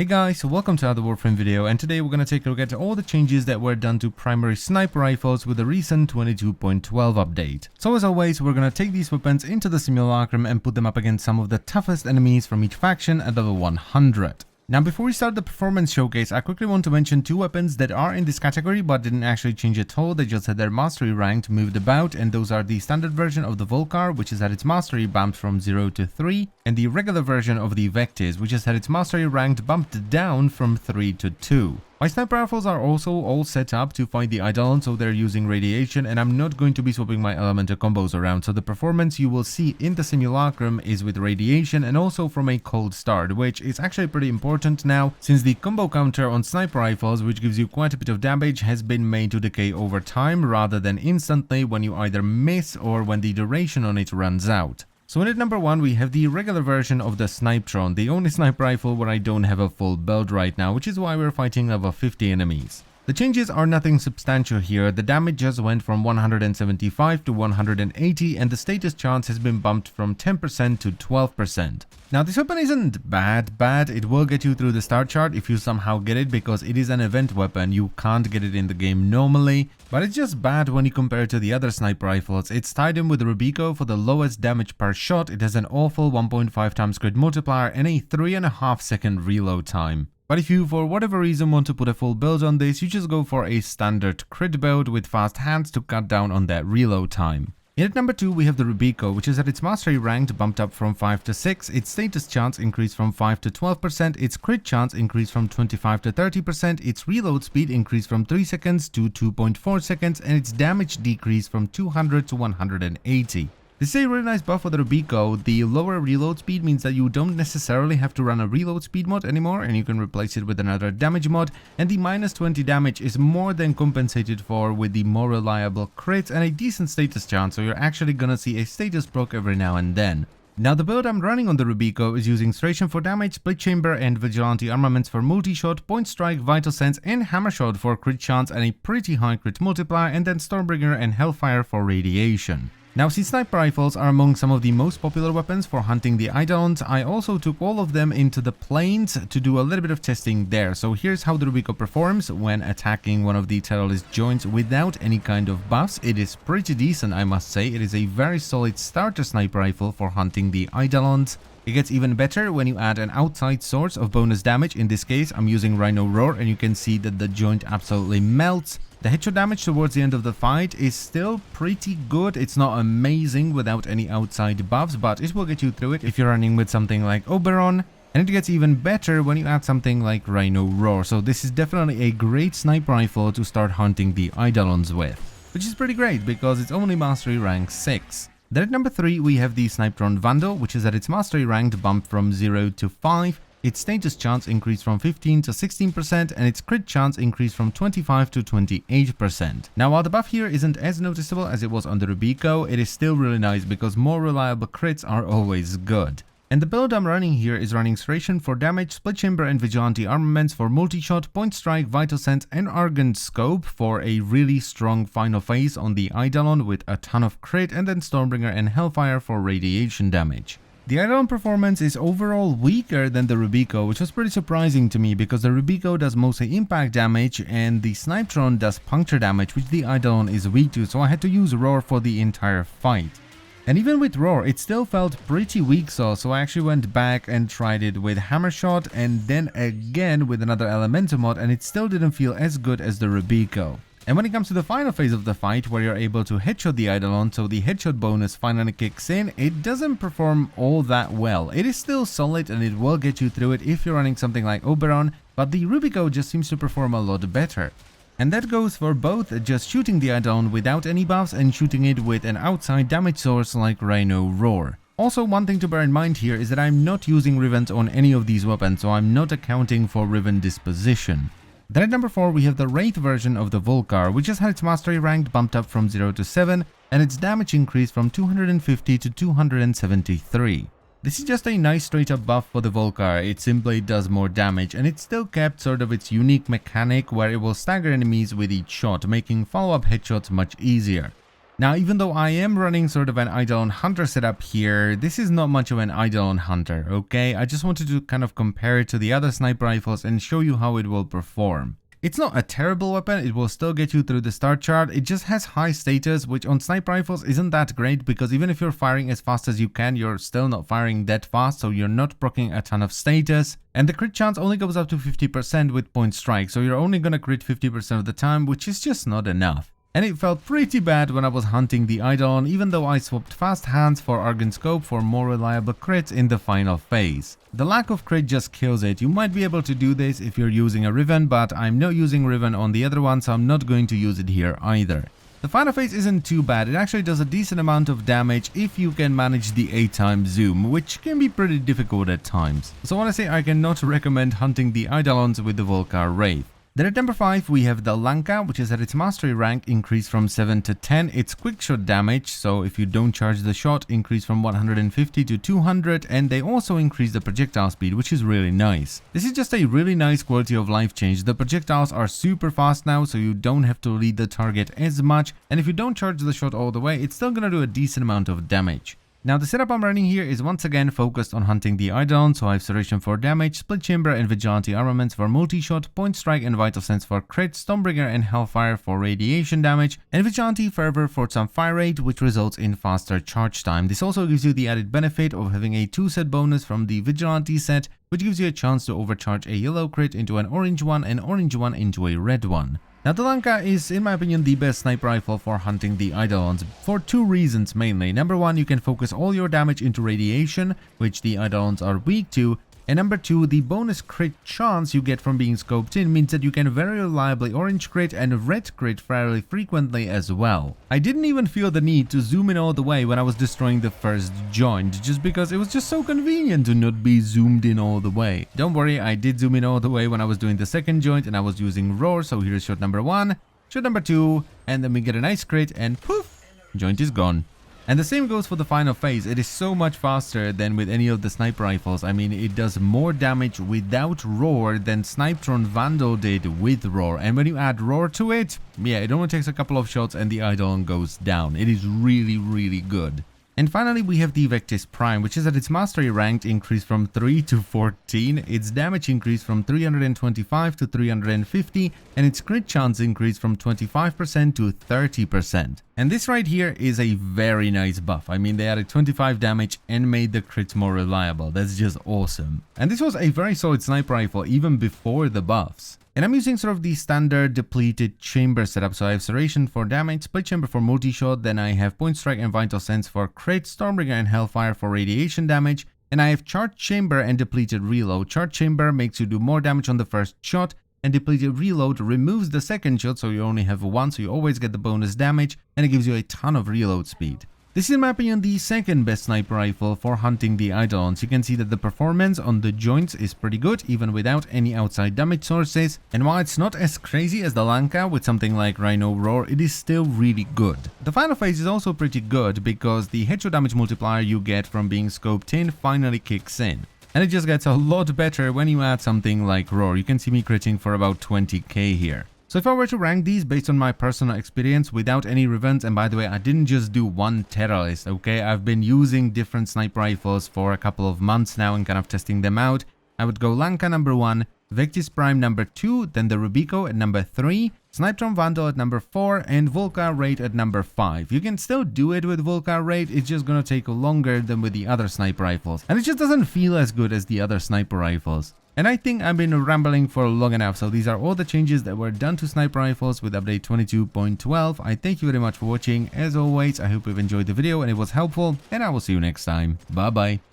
Hey guys, so welcome to another Warframe video, and today we're going to take a look at all the changes that were done to primary sniper rifles with the recent 22.12 update. So as always, we're going to take these weapons into the simulacrum and put them up against some of the toughest enemies from each faction at level 100. Now before we start the performance showcase, I quickly want to mention two weapons that are in this category but didn't actually change at all. They just had their mastery rank moved about, and those are the standard version of the Vulkar, which has had its mastery bumped from 0 to 3, and the regular version of the Vectis, which has had its mastery ranked bumped down from 3 to 2. My sniper rifles are also all set up to fight the Eidolon, so they're using radiation, and I'm not going to be swapping my elemental combos around, so the performance you will see in the simulacrum is with radiation and also from a cold start, which is actually pretty important now, since the combo counter on sniper rifles, which gives you quite a bit of damage, has been made to decay over time rather than instantly when you either miss or when the duration on it runs out. So in at number 1 we have the regular version of the SnipeTron, the only sniper rifle where I don't have a full build right now, which is why we're fighting level 50 enemies. The changes are nothing substantial here. The damage just went from 175 to 180, and the status chance has been bumped from 10% to 12%. Now this weapon isn't bad, it will get you through the start chart if you somehow get it, because it is an event weapon, you can't get it in the game normally, but it's just bad when you compare it to the other sniper rifles. It's tied in with Rubico for the lowest damage per shot, it has an awful 1.5 times crit multiplier and a 3.5 second reload time. But if you for whatever reason want to put a full build on this, you just go for a standard crit build with fast hands to cut down on that reload time. In at number 2 we have the Rubico, which is at its mastery ranked bumped up from 5 to 6, its status chance increased from 5 to 12%, its crit chance increased from 25 to 30%, its reload speed increased from 3 seconds to 2.4 seconds, and its damage decreased from 200 to 180. This is a really nice buff for the Rubico. The lower reload speed means that you don't necessarily have to run a reload speed mod anymore, and you can replace it with another damage mod, and the minus 20 damage is more than compensated for with the more reliable crits and a decent status chance, so you're actually gonna see a status proc every now and then. Now the build I'm running on the Rubico is using Stration for damage, Split Chamber and Vigilante armaments for multi-shot, Point Strike, Vital Sense and Hammer Shot for crit chance and a pretty high crit multiplier, and then Stormbringer and Hellfire for radiation. Now since sniper rifles are among some of the most popular weapons for hunting the Eidolons, I also took all of them into the plains to do a little bit of testing there. So here's how the Rubico performs when attacking one of the terrorist joints without any kind of buffs. It is pretty decent, I must say. It is a very solid starter sniper rifle for hunting the Eidolons. It gets even better when you add an outside source of bonus damage. In this case I'm using Rhino Roar, and you can see that the joint absolutely melts. The headshot damage towards the end of the fight is still pretty good. It's not amazing without any outside buffs, but it will get you through it if you're running with something like Oberon. And it gets even better when you add something like Rhino Roar. So this is definitely a great sniper rifle to start hunting the Eidolons with, which is pretty great because it's only mastery rank 6. Then at number 3 we have the SnipeTron Vandal, which is at its mastery ranked bumped from 0 to 5. Its status chance increased from 15 to 16%, and its crit chance increased from 25 to 28%. Now while the buff here isn't as noticeable as it was on the Rubico, it is still really nice because more reliable crits are always good. And the build I'm running here is running Stration for damage, Split Chamber and Vigilante armaments for multi-shot, Point Strike, Vital Sense and Argent Scope for a really strong final phase on the Eidolon with a ton of crit, and then Stormbringer and Hellfire for radiation damage. The Eidolon performance is overall weaker than the Rubico, which was pretty surprising to me because the Rubico does mostly impact damage and the SnipeTron does puncture damage, which the Eidolon is weak to, so I had to use Roar for the entire fight. And even with Roar, it still felt pretty weak, so I actually went back and tried it with Hammer Shot and then again with another Elemental mod, and it still didn't feel as good as the Rubico. And when it comes to the final phase of the fight, where you're able to headshot the Eidolon, so the headshot bonus finally kicks in, it doesn't perform all that well. It is still solid and it will get you through it if you're running something like Oberon, but the Rubico just seems to perform a lot better. And that goes for both just shooting the Eidolon without any buffs and shooting it with an outside damage source like Rhino Roar. Also, one thing to bear in mind here is that I'm not using Rivens on any of these weapons, so I'm not accounting for Riven disposition. Then at number 4 we have the Wraith version of the Vulkar, which has had its mastery ranked bumped up from 0 to 7, and its damage increased from 250 to 273. This is just a nice straight up buff for the Vulkar. It simply does more damage, and it still kept sort of its unique mechanic where it will stagger enemies with each shot, making follow-up headshots much easier. Now, even though I am running sort of an Eidolon Hunter setup here, this is not much of an Eidolon Hunter, okay? I just wanted to kind of compare it to the other sniper rifles and show you how it will perform. It's not a terrible weapon, it will still get you through the start chart, it just has high status, which on sniper rifles isn't that great because even if you're firing as fast as you can, you're still not firing that fast, so you're not proccing a ton of status. And the crit chance only goes up to 50% with point strike, so you're only gonna crit 50% of the time, which is just not enough. And it felt pretty bad when I was hunting the Eidolon, even though I swapped fast hands for Argon Scope for more reliable crits in the final phase. The lack of crit just kills it. You might be able to do this if you're using a Riven, but I'm not using Riven on the other one, so I'm not going to use it here either. The final phase isn't too bad, it actually does a decent amount of damage if you can manage the 8x zoom, which can be pretty difficult at times. So honestly, I cannot recommend hunting the Eidolons with the Vulkar Wraith. Then at number 5 we have the Lanka, which is at its mastery rank increased from 7 to 10. It's quick shot damage, so if you don't charge the shot, increase from 150 to 200, and they also increase the projectile speed, which is really nice. This is just a really nice quality of life change. The projectiles are super fast now, so you don't have to lead the target as much, and if you don't charge the shot all the way, it's still gonna do a decent amount of damage. Now the setup I'm running here is once again focused on hunting the Eidolon, so I have Serration for damage, Split Chamber and Vigilante armaments for multi-shot, Point Strike and Vital Sense for crit, Stormbringer and Hellfire for radiation damage, and Vigilante Fervor for some fire rate, which results in faster charge time. This also gives you the added benefit of having a 2-set bonus from the Vigilante set, which gives you a chance to overcharge a yellow crit into an orange one and orange one into a red one. Now the Lanka is, in my opinion, the best sniper rifle for hunting the Eidolons, for 2 reasons mainly. Number 1, you can focus all your damage into radiation, which the Eidolons are weak to, and number 2, the bonus crit chance you get from being scoped in means that you can very reliably orange crit and red crit fairly frequently as well. I didn't even feel the need to zoom in all the way when I was destroying the first joint, just because it was just so convenient to not be zoomed in all the way. Don't worry, I did zoom in all the way when I was doing the second joint and I was using roar, so here's shot number 1, shot number 2, and then we get a nice crit and poof, joint is gone. And the same goes for the final phase. It is so much faster than with any of the sniper rifles. I mean, it does more damage without roar than SnipeTron Vandal did with roar. And when you add roar to it, yeah, it only takes a couple of shots and the Eidolon goes down. It is really, really good. And finally, we have the Vectis Prime, which is at its mastery ranked increased from 3 to 14, its damage increased from 325 to 350, and its crit chance increased from 25% to 30%. And this right here is a very nice buff. I mean, they added 25 damage and made the crits more reliable. That's just awesome. And this was a very solid sniper rifle even before the buffs. And I'm using sort of the standard depleted chamber setup. So I have Serration for damage, Split Chamber for multi-shot, then I have Point Strike and Vital Sense for crit, Stormbringer and Hellfire for radiation damage, and I have Charged Chamber and Depleted Reload. Charged Chamber makes you do more damage on the first shot, and Depleted Reload removes the second shot, so you only have 1, so you always get the bonus damage, and it gives you a ton of reload speed. This is in my opinion the second best sniper rifle for hunting the Eidolons. You can see that the performance on the joints is pretty good even without any outside damage sources, and while it's not as crazy as the Lanka with something like Rhino Roar, it is still really good. The final phase is also pretty good because the headshot damage multiplier you get from being scoped in finally kicks in. And it just gets a lot better when you add something like Roar. You can see me critting for about 20k here. So if I were to rank these based on my personal experience without any revenge, and by the way, I didn't just do one terror list, okay? I've been using different sniper rifles for a couple of months now and kind of testing them out. I would go Lanka number 1, Vectis Prime number 2, then the Rubico at number 3, SnipeTron Vandal at number 4, and Vulkar Wraith at number 5. You can still do it with Vulkar Wraith, it's just gonna take longer than with the other sniper rifles. And it just doesn't feel as good as the other sniper rifles. And I think I've been rambling for long enough, so these are all the changes that were done to sniper rifles with update 22.12. I thank you very much for watching. As always, I hope you've enjoyed the video and it was helpful, and I will see you next time. Bye bye.